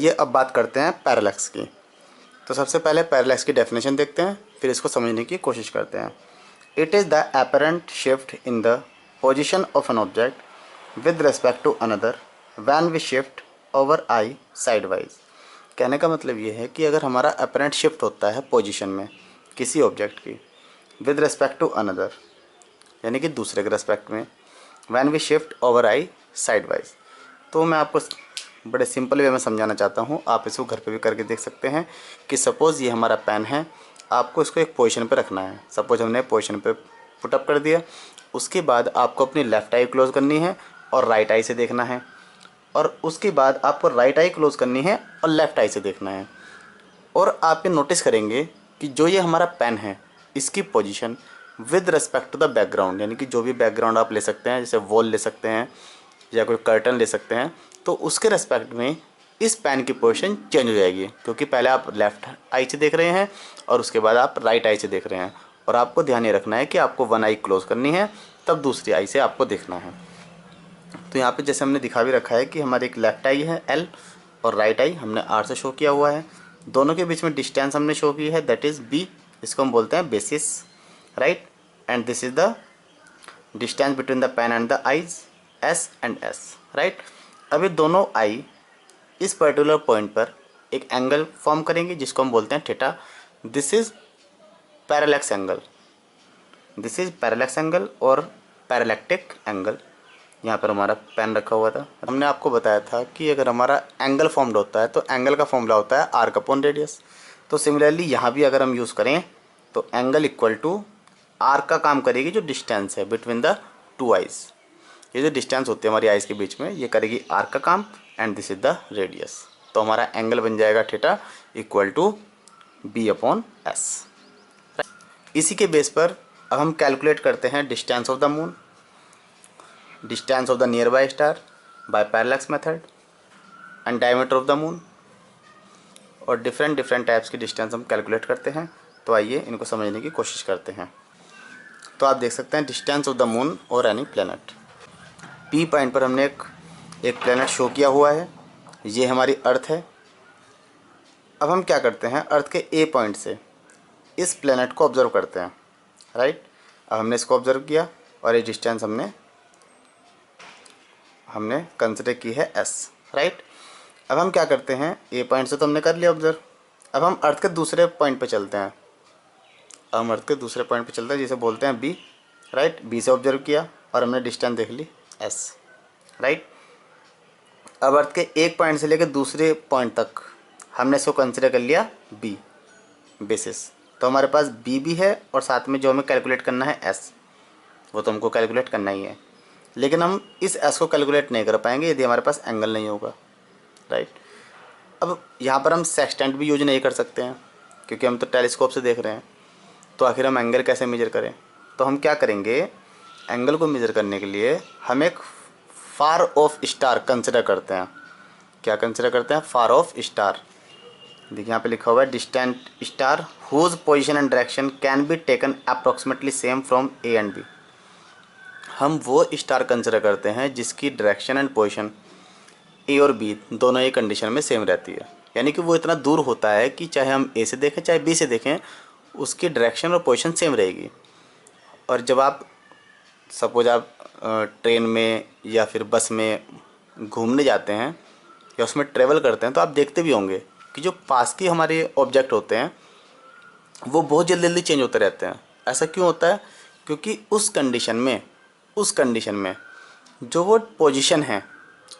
आइए अब बात करते हैं पैरेलैक्स की। तो सबसे पहले पैरेलैक्स की डेफिनेशन देखते हैं, फिर इसको समझने की कोशिश करते हैं। It is the apparent shift in the position of an object with respect to another when we shift over eye side wise. कहने का मतलब ये है कि अगर हमारा अपरेंट शिफ्ट होता है पोजीशन में किसी ऑब्जेक्ट की विद रिस्पेक्ट टू अनदर, यानी कि दूसरे के रिस्पेक्ट में, when we shift over eye side wise, तो मैं आपको बड़े सिंपल वे में समझाना चाहता हूँ। आप इसको घर पे भी करके देख सकते हैं कि सपोज़ ये हमारा पेन है, आपको इसको एक पोजीशन पे रखना है। सपोज हमने पोजीशन पे पुटअप कर दिया, उसके बाद आपको अपनी लेफ़्ट आई क्लोज़ करनी है और राइट आई से देखना है, और उसके बाद आपको राइट आई क्लोज़ करनी है और लेफ़्ट आई से देखना है। और आप ये नोटिस करेंगे कि जो ये हमारा पेन है इसकी position with respect to the background, यानी कि जो भी बैकग्राउंड आप ले सकते हैं, जैसे वॉल ले सकते हैं या कोई कर्टन ले सकते हैं, तो उसके रेस्पेक्ट में इस पेन की पोजीशन चेंज हो जाएगी, क्योंकि पहले आप लेफ़्ट आई से देख रहे हैं और उसके बाद आप राइट आई से देख रहे हैं। और आपको ध्यान ये रखना है कि आपको वन आई क्लोज़ करनी है, तब दूसरी आई से आपको देखना है। तो यहाँ पे जैसे हमने दिखा भी रखा है कि हमारी एक लेफ़्ट आई है एल और राइट आई हमने आर से शो किया हुआ है। दोनों के बीच में डिस्टेंस हमने शो की है, दैट इज़ बी, इसको हम बोलते हैं basis, right. And this is the distance between the pen and the eyes, S and S, right. अभी दोनों आई इस पर्टिकुलर पॉइंट पर एक एंगल फॉर्म करेंगे जिसको हम बोलते हैं theta. This is parallax angle, this is parallax angle और पैरेलैक्टिक एंगल। यहाँ पर हमारा पेन रखा हुआ था, हमने आपको बताया था कि अगर हमारा एंगल फॉर्म्ड होता है तो एंगल का फॉर्मूला होता है आर्क अपॉन रेडियस। तो सिमिलरली यहाँ भी अगर हम यूज़ करें तो एंगल इक्वल टू आर्क का काम करेगी जो डिस्टेंस है बिटवीन द टू आइज। ये जो डिस्टेंस होती है हमारी आइज के बीच में, ये करेगी आर्क का काम, and this is the radius. तो हमारा एंगल बन जाएगा theta equal to B upon S. इसी के बेस पर अब हम कैलकुलेट करते हैं distance of the moon, distance of the nearby star by parallax method, and diameter of the moon, और डिफरेंट टाइप्स की डिस्टेंस हम कैलकुलेट करते हैं। तो आइए इनको समझने की कोशिश करते हैं। तो आप देख सकते हैं डिस्टेंस ऑफ द मून और एनी प्लैनेट। पी पॉइंट पर हमने एक प्लैनेट शो किया हुआ है, ये हमारी अर्थ है। अब हम क्या करते हैं, अर्थ के ए पॉइंट से इस प्लैनेट को ऑब्जर्व करते हैं, राइट। अब हमने इसको ऑब्जर्व किया और ये डिस्टेंस हमने कंसिडर की है एस, राइट। अब हम क्या करते हैं, ए पॉइंट से तो हमने कर लिया ऑब्जर्व। अब हम अर्थ के दूसरे पॉइंट पे चलते हैं, अब हम अर्थ के दूसरे पॉइंट पे चलते हैं जिसे बोलते हैं बी, राइट। बी से ऑब्जर्व किया और हमने डिस्टेंस देख ली एस, राइट। अब अर्थ के एक पॉइंट से लेकर दूसरे पॉइंट तक हमने इसको कंसिडर कर लिया बी बेसिस। तो हमारे पास बी भी है और साथ में जो हमें कैलकुलेट करना है एस, वो तो हमको कैलकुलेट करना ही है। लेकिन हम इस एस को कैलकुलेट नहीं कर पाएंगे यदि हमारे पास एंगल नहीं होगा, राइट। अब यहाँ पर हम सेक्सटेंट भी यूज नहीं कर सकते हैं क्योंकि हम तो टेलीस्कोप से देख रहे हैं। तो आखिर हम एंगल कैसे मेजर करें, तो हम क्या करेंगे, एंगल को मेजर करने के लिए हम एक फार ऑफ स्टार कंसिडर करते हैं। क्या कंसिडर करते हैं, फार ऑफ स्टार। देखिए यहाँ पे लिखा हुआ है distant star whose position and direction can be taken approximately same from A and B. हम वो स्टार कंसिडर करते हैं जिसकी डायरेक्शन एंड पोजीशन ए और बी दोनों ही कंडीशन में सेम रहती है, यानी कि वो इतना दूर होता है कि चाहे हम ए से देखें चाहे बी से देखें उसकी डायरेक्शन और पोजीशन सेम रहेगी। और जब आप सपोज आप ट्रेन में या फिर बस में घूमने जाते हैं या उसमें ट्रेवल करते हैं तो आप देखते भी होंगे कि जो पास के हमारे ऑब्जेक्ट होते हैं वो बहुत जल्दी जल्दी चेंज होते रहते हैं। ऐसा क्यों होता है, क्योंकि उस कंडीशन में जो वो पोजीशन है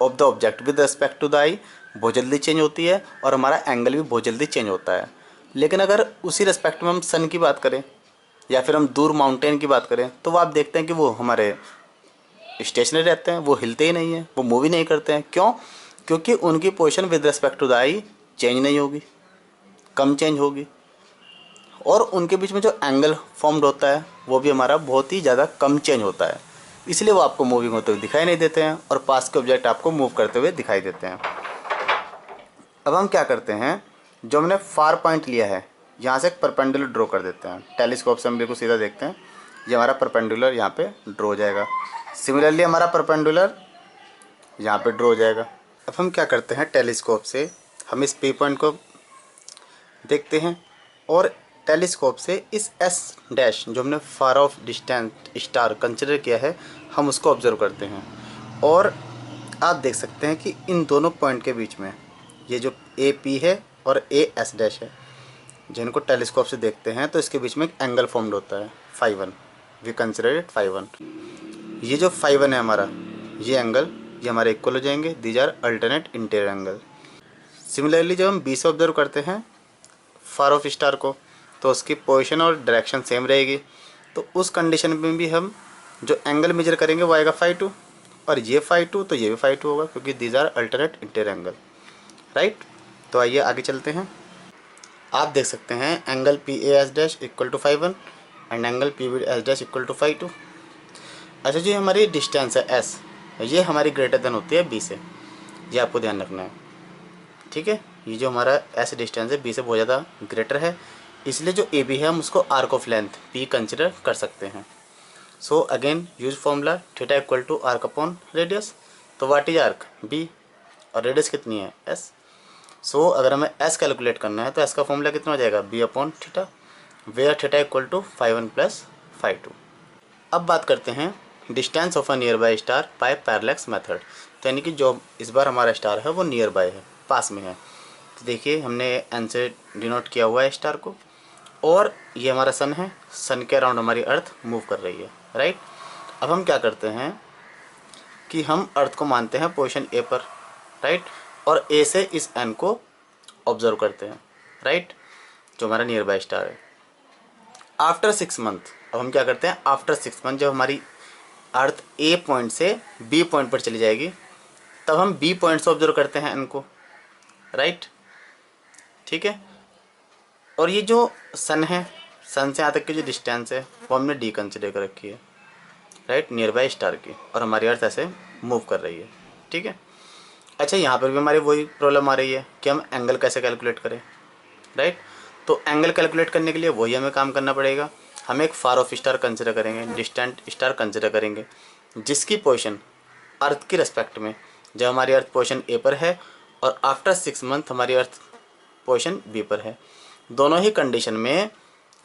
of the object with respect to the eye बहुत जल्दी चेंज होती है और हमारा एंगल भी बहुत जल्दी चेंज होता है। लेकिन अगर उसी रिस्पेक्ट में हम सन की बात करें या फिर हम दूर माउंटेन की बात करें तो वो आप देखते हैं कि वो हमारे स्टेशनरी रहते हैं, वो हिलते ही नहीं हैं, वो मूव ही नहीं करते हैं। क्यों, क्योंकि उनकी position with respect to the eye change नहीं होगी, कम चेंज होगी, और उनके बीच में जो एंगल फॉर्म्ड होता है वो भी हमारा बहुत ही ज़्यादा कम चेंज होता है। इसलिए वो आपको मूविंग होते हुए दिखाई नहीं देते हैं और पास के ऑब्जेक्ट आपको मूव करते हुए दिखाई देते हैं। अब हम क्या करते हैं, जो हमने फार पॉइंट लिया है यहाँ से एक परपेंडिकुलर ड्रॉ कर देते हैं। टेलीस्कोप से हम बिल्कुल सीधा देखते हैं, ये हमारा परपेंडिकुलर यहाँ पे ड्रॉ हो जाएगा। सिमिलरली हमारा परपेंडिकुलर यहाँ पे ड्रॉ हो जाएगा। अब हम क्या करते हैं, टेलीस्कोप से हम इस पी पॉइंट को देखते हैं और टेलीस्कोप से इस एस डैश जो हमने फार ऑफ डिस्टेंट स्टार कंसिडर किया है हम उसको ऑब्जर्व करते हैं। और आप देख सकते हैं कि इन दोनों पॉइंट के बीच में ये जो ए पी है और ए एस डैश है, जिनको टेलीस्कोप से देखते हैं तो इसके बीच में एक एंगल फॉर्म्ड होता है φ1, वी कंसिडर इट φ1। ये जो φ1 है हमारा, ये एंगल ये हमारे इक्वल हो जाएंगे, these are alternate interior angle. Similarly जब हम बी से ऑब्जर्व करते हैं फार ऑफ स्टार को तो उसकी पोजीशन और डायरेक्शन सेम रहेगी, तो उस कंडीशन में भी हम जो एंगल मेजर करेंगे वो आएगा φ2, और ये φ2 तो ये भी φ2 होगा, क्योंकि these are alternate interior angle, right. तो आइए आगे चलते हैं। आप देख सकते हैं angle p a s dash equal to φ1 and angle p b s dash equal to φ2। अच्छा जी, हमारी डिस्टेंस है एस, ये हमारी ग्रेटर देन होती है बी से, ये आपको ध्यान रखना है, ठीक है। ये जो हमारा एस डिस्टेंस है बी से बहुत ज़्यादा ग्रेटर है, इसलिए जो ए बी है हम उसको arc of length P consider कर सकते हैं। So again use formula theta equal to arc upon radius. तो व्हाट इज आर्क बी और रेडियस कितनी है एस। सो अगर हमें एस कैलकुलेट करना है तो एस का फॉर्मूला कितना हो जाएगा b upon theta, where theta equal to φ1 plus φ2। अब बात करते हैं distance of a nearby star by parallax method. तो यानी कि जो इस बार हमारा स्टार है वो नियर बाय है, पास में है। तो देखिए हमने एन से डिनोट किया हुआ है स्टार को, और ये हमारा सन है, सन के अराउंड हमारी अर्थ मूव कर रही है, राइट। अब हम क्या करते हैं कि हम अर्थ को मानते हैं पोजीशन ए पर, राइट, और ए से इस एन को ऑब्जर्व करते हैं, राइट, जो हमारा नियर बाय स्टार है। आफ्टर 6 मंथ, अब हम क्या करते हैं आफ्टर 6 मंथ जब हमारी अर्थ ए पॉइंट से बी पॉइंट पर चली जाएगी तब हम बी पॉइंट से ऑब्जर्व करते हैं एन को, राइट, ठीक है। और ये जो सन है, सन से यहाँ तक की जो डिस्टेंस है वो हमने डी कंसिडर कर रखी है, राइट, नियर बाय स्टार की, और हमारी अर्थ ऐसे मूव कर रही है, ठीक है। अच्छा, यहाँ पर भी हमारी वही प्रॉब्लम आ रही है कि हम एंगल कैसे कैलकुलेट करें, राइट। तो एंगल कैलकुलेट करने के लिए वही हमें काम करना पड़ेगा। हम एक फार ऑफ स्टार कंसिडर करेंगे, डिस्टेंट स्टार कंसिडर करेंगे, जिसकी पोजीशन अर्थ की रेस्पेक्ट में, जब हमारी अर्थ पोजीशन ए पर है और आफ्टर 6 मंथ हमारी अर्थ पोजीशन बी पर है, दोनों ही कंडीशन में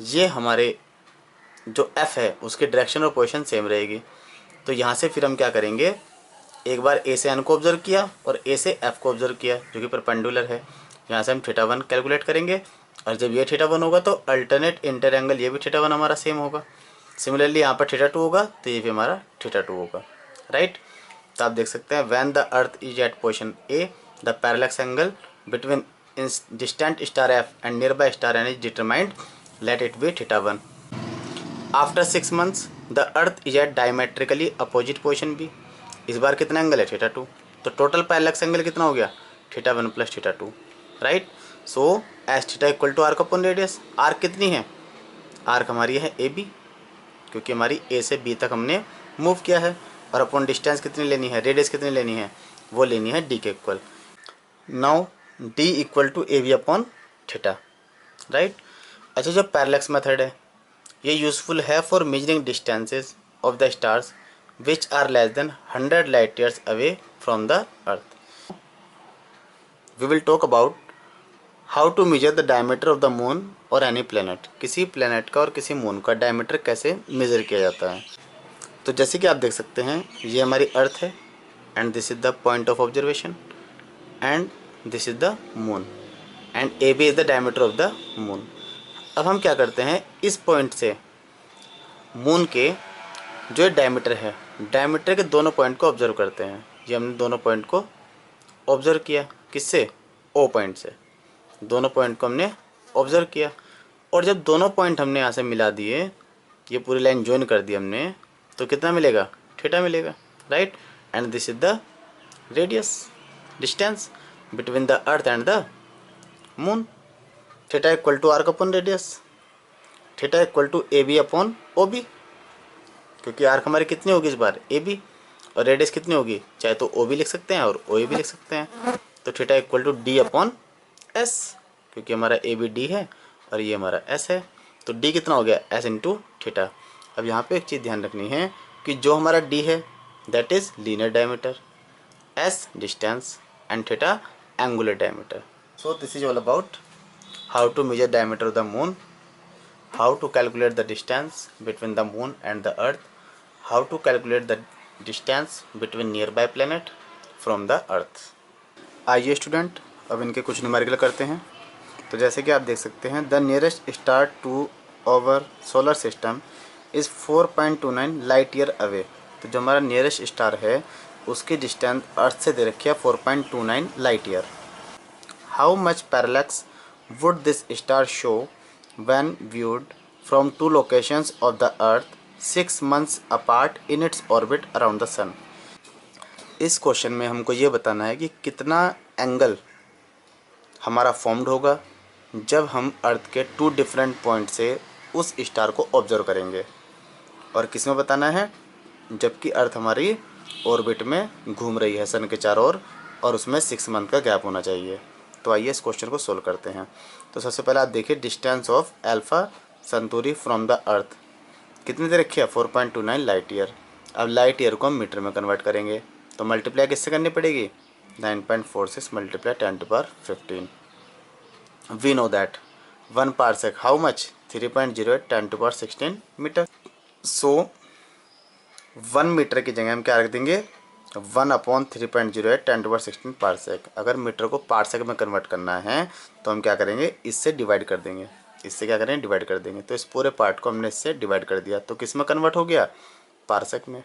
ये हमारे जो एफ है उसकी डायरेक्शन और पोजीशन सेम रहेगी। तो यहाँ से फिर हम क्या करेंगे, एक बार ए से एन को ऑब्जर्व किया और ए से एफ को ऑब्जर्व किया जो कि परपेंडिकुलर है, यहाँ से हम θ1 कैलकुलेट करेंगे, और जब ये θ1 होगा तो अल्टरनेट इंटर एंगल ये भी θ1 हमारा सेम होगा। सिमिलरली यहाँ पर θ2 होगा तो ये भी हमारा θ2 होगा, राइट। तो आप देख सकते हैं when the earth is at position a the parallax angle between distant star f and nearby star n is determined, let it be θ1। After 6 months the earth is at diametrically opposite position b, इस बार कितना angle है θ2, तो total parallax angle कितना हो गया θ1 plus θ2, right. So s theta equal to arc upon radius. Arc कितनी है, आर्क हमारी है ए बी, क्योंकि हमारी ए से बी तक हमने मूव किया है, और अपॉन डिस्टेंस कितनी लेनी है, रेडियस कितनी लेनी है, वो लेनी है डी के equal. Now D equal to A B upon theta, right. अच्छा, जो पैरेलैक्स मेथड है ये यूज़फुल है for measuring distances of the stars which are less than 100 light years away from the earth. We will talk about how to measure the diameter of the moon और any planet. किसी planet का और किसी moon का diameter कैसे measure किया जाता है। तो जैसे कि आप देख सकते हैं ये हमारी अर्थ है, and this is the point of observation, and this is the moon, and A B is the diameter of the moon. अब हम क्या करते हैं, इस पॉइंट से मून के जो डायमीटर है, डायमीटर के दोनों पॉइंट को ऑब्जर्व करते हैं। ये हमने दोनों पॉइंट को ऑब्जर्व किया, किससे, ओ पॉइंट से, दोनों पॉइंट को हमने ऑब्जर्व किया, और जब दोनों पॉइंट हमने यहाँ से मिला दिए, ये पूरी लाइन ज्वाइन कर दी हमने, तो कितना मिलेगा, थीटा मिलेगा, right. And this is the radius distance between the earth and the moon. Theta equal to arc upon radius, theta equal to A B upon O B, क्योंकि आर्क हमारी कितनी होगी इस बार ए बी, और radius कितनी होगी, चाहे तो ओ भी लिख सकते हैं और ओ ए भी लिख सकते हैं। तो theta equal to D upon S, क्योंकि हमारा ए बी डी है और ये हमारा एस है, तो डी कितना हो गया, एस इंटू थीटा। अब यहाँ पे एक चीज़ ध्यान रखनी है कि जो हमारा डी है that is linear diameter, S distance and theta angular diameter. So this is all about how to measure diameter of the moon, how to calculate the distance between the moon and the earth, how to calculate the distance between nearby planet from the earth. आइए student अब इनके कुछ numerical करते हैं। तो जैसे कि आप देख सकते हैं, the nearest star to our solar system is 4.29 light year away. तो जो हमारा नियरेस्ट स्टार है उसकी डिस्टेंस अर्थ से दे रखी है 4.29 light year. How much parallax would this star show when viewed from two locations of the earth 6 months apart in its orbit around the sun. इस question में हमको ये बताना है कि कितना एंगल हमारा फॉर्म्ड होगा जब हम अर्थ के 2 डिफरेंट पॉइंट से उस स्टार को ऑब्जर्व करेंगे, और किस में बताना है, जबकि अर्थ हमारी ऑर्बिट में घूम रही है सन के चारों ओर, और उसमें 6 मंथ का गैप होना चाहिए। तो आइए इस क्वेश्चन को सोल्व करते हैं। तो सबसे पहले आप देखिए, distance of Alpha Centauri from the earth कितनी दे रखी है, 4.29 लाइट ईयर। अब लाइट ईयर को हम मीटर में कन्वर्ट करेंगे, तो मल्टीप्लाई किससे करनी पड़ेगी, 9.46 multiply 10⁻15। We know that 1 parsec how much, 3.08 10⁻16 metre. So 1 metre की जगह हम क्या रख देंगे, 1/3.08 10⁻16 पार्सेक। अगर मीटर को पार्सेक में कन्वर्ट करना है तो हम क्या करेंगे, इससे डिवाइड कर देंगे। इससे क्या करेंगे, डिवाइड कर देंगे। तो इस पूरे पार्ट को हमने इससे डिवाइड कर दिया, तो किस में कन्वर्ट हो गया, पार्सेक में।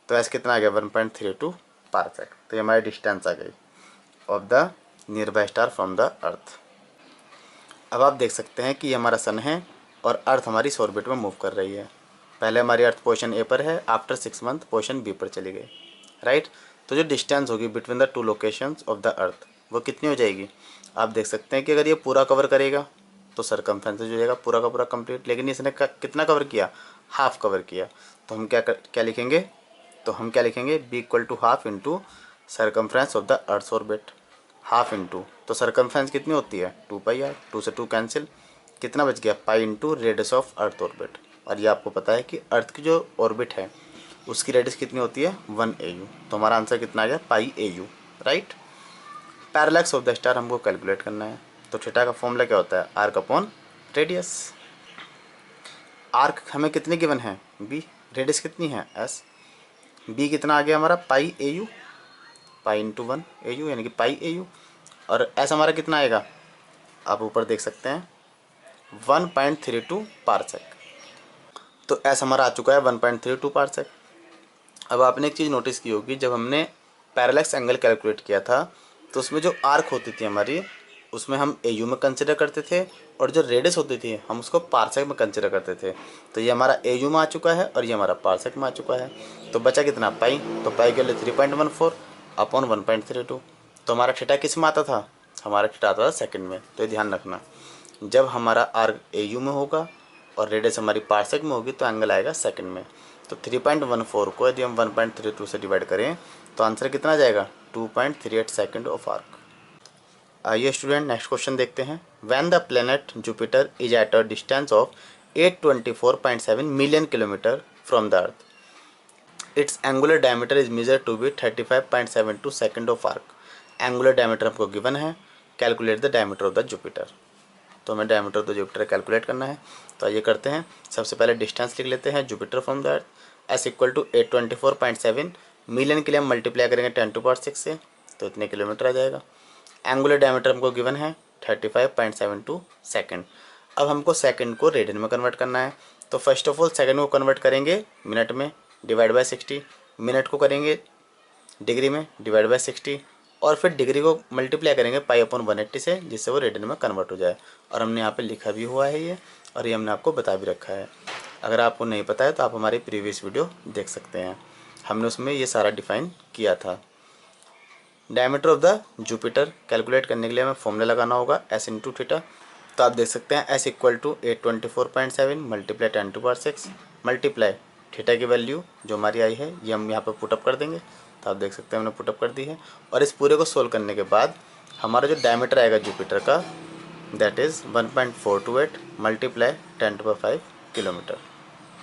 तो ऐसे कितना आ गया, 1.32 पार्सेक। तो ये हमारी डिस्टेंस आ गई of the nearby star from the अर्थ। अब आप देख सकते हैं कि ये हमारा सन है और अर्थ हमारी ऑर्बिट में मूव कर रही है। पहले हमारी अर्थ पोजीशन ए पर है, आफ्टर 6 मंथ पोजीशन बी पर चली गई, राइट। तो जो डिस्टेंस होगी between the 2 locations of the अर्थ वो कितनी हो जाएगी, आप देख सकते हैं कि अगर ये पूरा कवर करेगा तो सरकमफ्रेंस हो जाएगा पूरा का पूरा कंप्लीट, लेकिन इसने कितना कवर किया, हाफ कवर किया। तो हम क्या लिखेंगे, तो हम क्या लिखेंगे, B equal to half into circumference of the earth orbit. Half into, तो सरकमफ्रेंस कितनी होती है, 2πr, 2 से 2 कैंसिल, कितना बच गया, pi into radius of earth orbit. और ये आपको पता है कि अर्थ की जो ऑर्बिट है उसकी रेडियस कितनी होती है, 1 AU। तो हमारा आंसर कितना आ गया, पाई AU, right. Parallax of the star हमको कैलकुलेट करना है। तो थीटा का फॉर्मूला क्या होता है, आर्क अपॉन रेडियस। आर्क हमें कितने गिवन है, बी, रेडियस कितनी है, एस, बी कितना आ गया हमारा, पाई AU, पाई इंटू 1 AU यानी कि पाई AU। और एस हमारा कितना आएगा, आप ऊपर देख सकते हैं 1.32 पार्सेक। तो एस हमारा आ चुका है 1.32 पार्सेक। अब आपने एक चीज़ नोटिस की होगी, जब हमने पैरेलैक्स एंगल कैलकुलेट किया था तो उसमें जो आर्क होती थी हमारी, उसमें हम AU में कंसिडर करते थे, और जो रेडियस होती थी हम उसको पार्सेक में कंसिडर करते थे। तो ये हमारा AU में आ चुका है और ये हमारा पार्सेक में आ चुका है। तो बचा कितना, पाई। तो पाई के लिए 3.14 अपॉन 1.32। तो हमारा थीटा किस में आता था, हमारा थीटा आता था सेकंड में। तो ये ध्यान रखना, जब हमारा आर्क AU में होगा और रेडियस हमारी पार्सेक में होगी तो एंगल आएगा सेकंड में। तो 3.14 को यदि हम 1.32 से डिवाइड करें तो आंसर कितना जाएगा, 2.38 सेकंड ऑफ आर्क। आइए स्टूडेंट नेक्स्ट क्वेश्चन देखते हैं। When the planet Jupiter is at a distance of 824.7 million kilometre from the earth, it's angular diameter is measured to be 35.72 second of arc. Angular diameter हमको given है, calculate the diameter of the Jupiter. तो हमें diameter of the Jupiter calculate करना है। तो आइए करते हैं। सबसे पहले डिस्टेंस लिख लेते हैं, Jupiter from the earth, S equal to 824.7 million के लिए हम मल्टीप्लाई करेंगे 10⁻6 से, तो इतने किलोमीटर आ जाएगा। एंगुलर डायमीटर हमको गिवन है 35.72 सेकंड। अब हमको सेकंड को रेडियन में कन्वर्ट करना है। तो फर्स्ट ऑफ ऑल सेकंड को कन्वर्ट करेंगे मिनट में, डिवाइड बाय 60। मिनट को करेंगे डिग्री में, डिवाइड बाय 60। और फिर डिग्री को मल्टीप्लाई करेंगे पाई अपॉन 180 से, जिससे वो रेडियन में कन्वर्ट हो जाए। और हमने यहाँ पे लिखा भी हुआ है ये, और ये हमने आपको बता भी रखा है। अगर आपको नहीं पता है तो आप हमारी प्रीवियस वीडियो देख सकते हैं, हमने उसमें ये सारा डिफाइन किया था। Diameter of the Jupiter calculate करने के लिए हमें फॉर्मूला लगाना होगा, एस इंटू थीटा। तो आप देख सकते हैं S equal to 824.7 multiply 10⁻6 multiply theta की वैल्यू जो हमारी आई है ये हम यहाँ पर पुटअप कर देंगे। तो आप देख सकते हैं हमने पुटअप कर दी है। और इस पूरे को सोल्व करने के बाद हमारा जो डायमीटर आएगा जुपिटर का, दैट इज़ 1.428 मल्टीप्लाई 10⁻5 किलोमीटर।